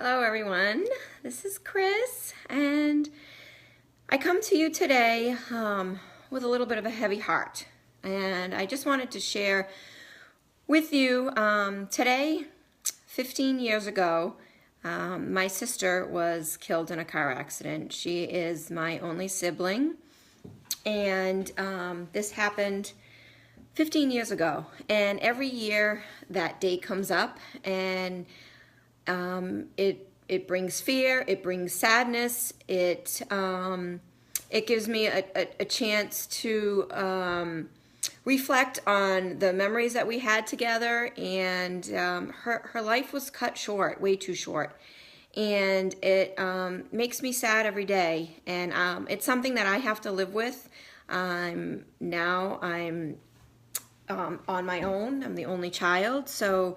Hello everyone, this is Chris and I come to you today with a little bit of a heavy heart, and I just wanted to share with you today, 15 years ago, my sister was killed in a car accident. She is my only sibling, and this happened 15 years ago, and every year that day comes up, and it brings fear, it brings sadness, it gives me a chance to reflect on the memories that we had together, and her life was cut short, way too short, and it makes me sad every day, and it's something that I have to live with. I'm on my own. I'm the only child, so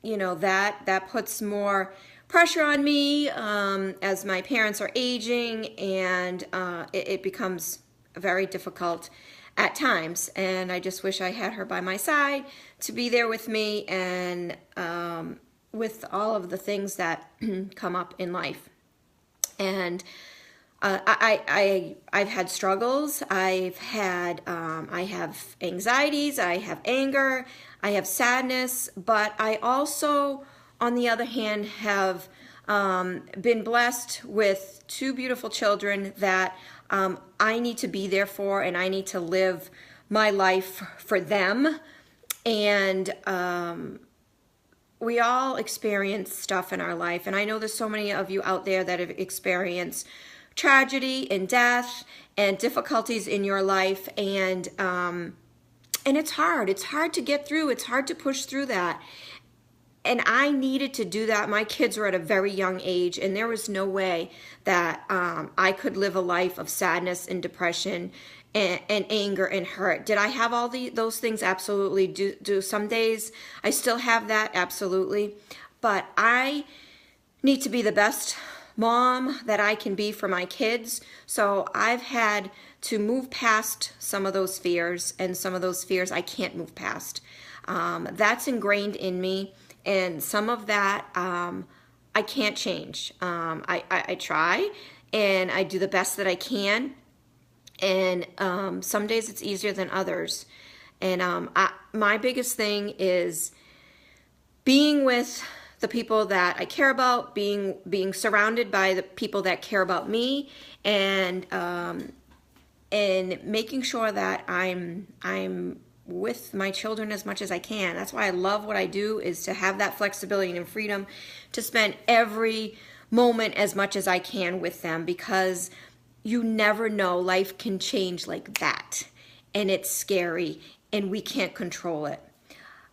you know, that puts more pressure on me as my parents are aging, and it becomes very difficult at times. And I just wish I had her by my side to be there with me, and with all of the things that come up in life. And I've had struggles. I have anxieties. I have anger. I have sadness. But I also, on the other hand, have been blessed with two beautiful children that I need to be there for, and I need to live my life for them. And we all experience stuff in our life, and I know there's so many of you out there that have experienced tragedy and death and difficulties in your life, and it's hard to get through. It's hard to push through that, and I needed to do that. My kids were at a very young age, and there was no way that I could live a life of sadness and depression and anger and hurt. Did I have all those things? Absolutely. Do some days I still have that? Absolutely. But I need to be the best mom that I can be for my kids. So I've had to move past some of those fears, and some of those fears I can't move past. That's ingrained in me, and some of that I can't change. I try, and I do the best that I can, and some days it's easier than others. And my biggest thing is being with the people that I care about, being surrounded by the people that care about me, and making sure that I'm with my children as much as I can. That's why I love what I do, is to have that flexibility and freedom to spend every moment as much as I can with them, because you never know, life can change like that, and it's scary, and we can't control it.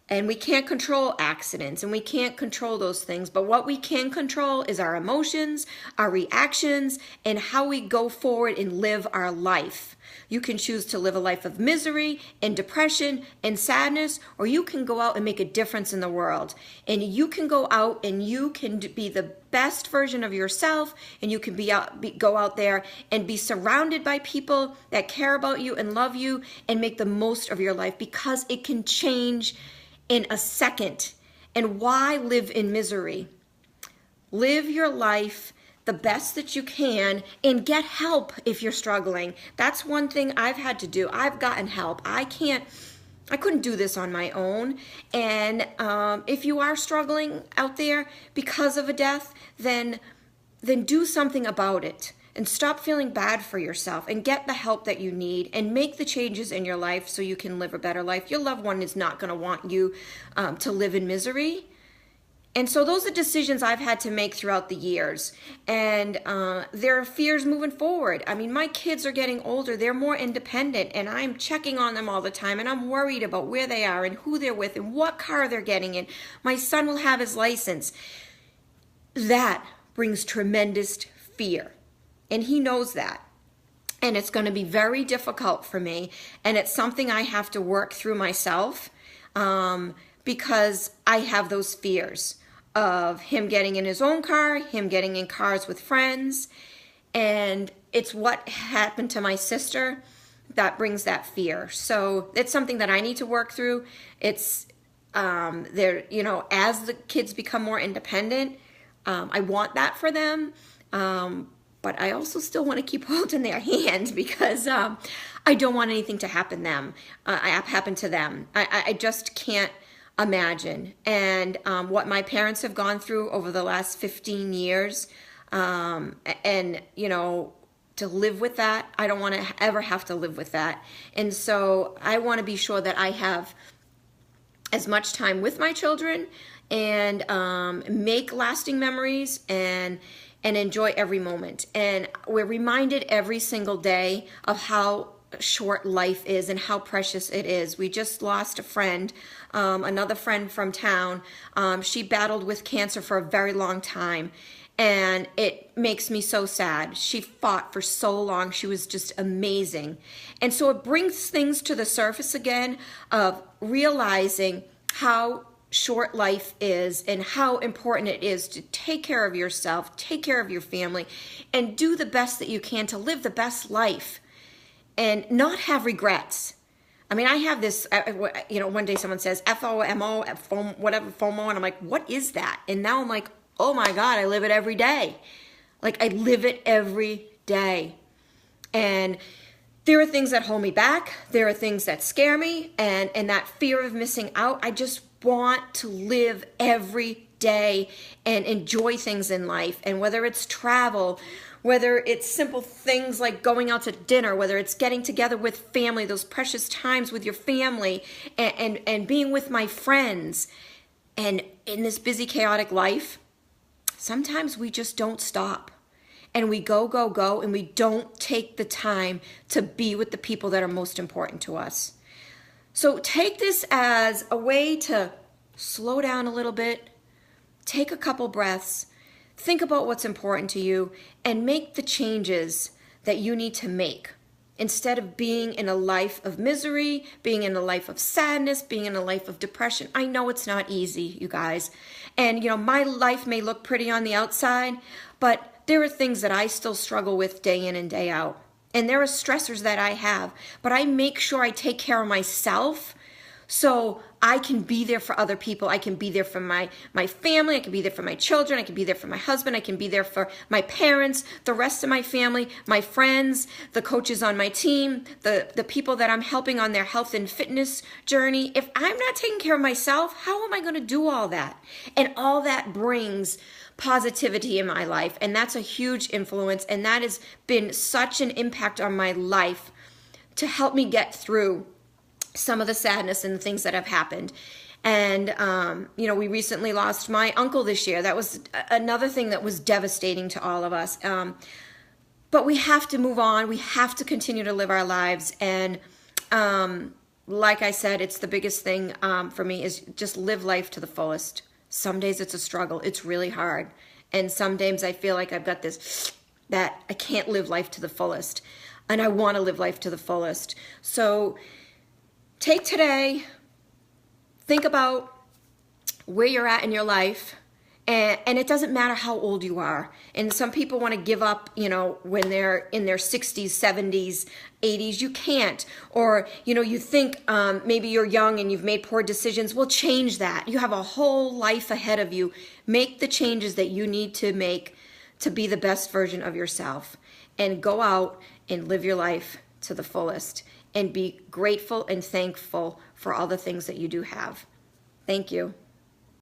And we can't control accidents, and we can't control those things. But what we can control is our emotions, our reactions, and how we go forward and live our life. You can choose to live a life of misery and depression and sadness, or you can go out and make a difference in the world. And you can go out and you can be the best version of yourself, and you can go out there and be surrounded by people that care about you and love you, and make the most of your life, because it can change in a second. And why live in misery? Live your life the best that you can, and get help if you're struggling. That's one thing I've had to do. I've gotten help. I couldn't do this on my own. And if you are struggling out there because of a death, then do something about it. And stop feeling bad for yourself, and get the help that you need, and make the changes in your life so you can live a better life. Your loved one is not going to want you to live in misery. And so those are decisions I've had to make throughout the years. And there are fears moving forward. I mean, my kids are getting older. They're more independent, and I'm checking on them all the time, and I'm worried about where they are and who they're with and what car they're getting in. My son will have his license. That brings tremendous fear. And he knows that. And it's going to be very difficult for me. And it's something I have to work through myself, because I have those fears of him getting in his own car, him getting in cars with friends. And it's what happened to my sister that brings that fear. So it's something that I need to work through. they're, as the kids become more independent, I want that for them. But I also still want to keep holding their hand because I don't want anything to happen to them. I just can't imagine. And what my parents have gone through over the last 15 years, and to live with that, I don't want to ever have to live with that. And so I want to be sure that I have as much time with my children and make lasting memories and enjoy every moment. And we're reminded every single day of how short life is and how precious it is. We just lost a friend, another friend from town. She battled with cancer for a very long time, and it makes me so sad. She fought for so long. She was just amazing. And so it brings things to the surface again of realizing how short life is and how important it is to take care of yourself, take care of your family, and do the best that you can to live the best life and not have regrets. I mean, I have this, one day someone says FOMO, FOMO, and I'm like, what is that? And now I'm like, oh my God, I live it every day. Like, I live it every day. And there are things that hold me back. There are things that scare me, and that fear of missing out. I just want to live every day and enjoy things in life. And whether it's travel, whether it's simple things like going out to dinner, whether it's getting together with family, those precious times with your family, and being with my friends. And in this busy, chaotic life, sometimes we just don't stop. And we go, and we don't take the time to be with the people that are most important to us. So take this as a way to slow down a little bit, take a couple breaths, think about what's important to you, and make the changes that you need to make. Instead of being in a life of misery, being in a life of sadness, being in a life of depression. I know it's not easy, you guys. And, my life may look pretty on the outside, but there are things that I still struggle with day in and day out. And there are stressors that I have, but I make sure I take care of myself so I can be there for other people. I can be there for my family. I can be there for my children. I can be there for my husband. I can be there for my parents, the rest of my family, my friends, the coaches on my team, the people that I'm helping on their health and fitness journey. If I'm not taking care of myself, how am I going to do all that? And all that brings positivity in my life, and that's a huge influence, and that has been such an impact on my life to help me get through some of the sadness and the things that have happened. And we recently lost my uncle this year. That was another thing that was devastating to all of us. But we have to move on. We have to continue to live our lives. And like I said, it's the biggest thing for me is just live life to the fullest. Some days it's a struggle. It's really hard. And some days I feel like I've got this, that I can't live life to the fullest. And I want to live life to the fullest. So take today, think about where you're at in your life. And it doesn't matter how old you are. And some people want to give up, when they're in their 60s, 70s, 80s. You can't. Or, you think maybe you're young and you've made poor decisions. Well, change that. You have a whole life ahead of you. Make the changes that you need to make to be the best version of yourself. And go out and live your life to the fullest. And be grateful and thankful for all the things that you do have. Thank you.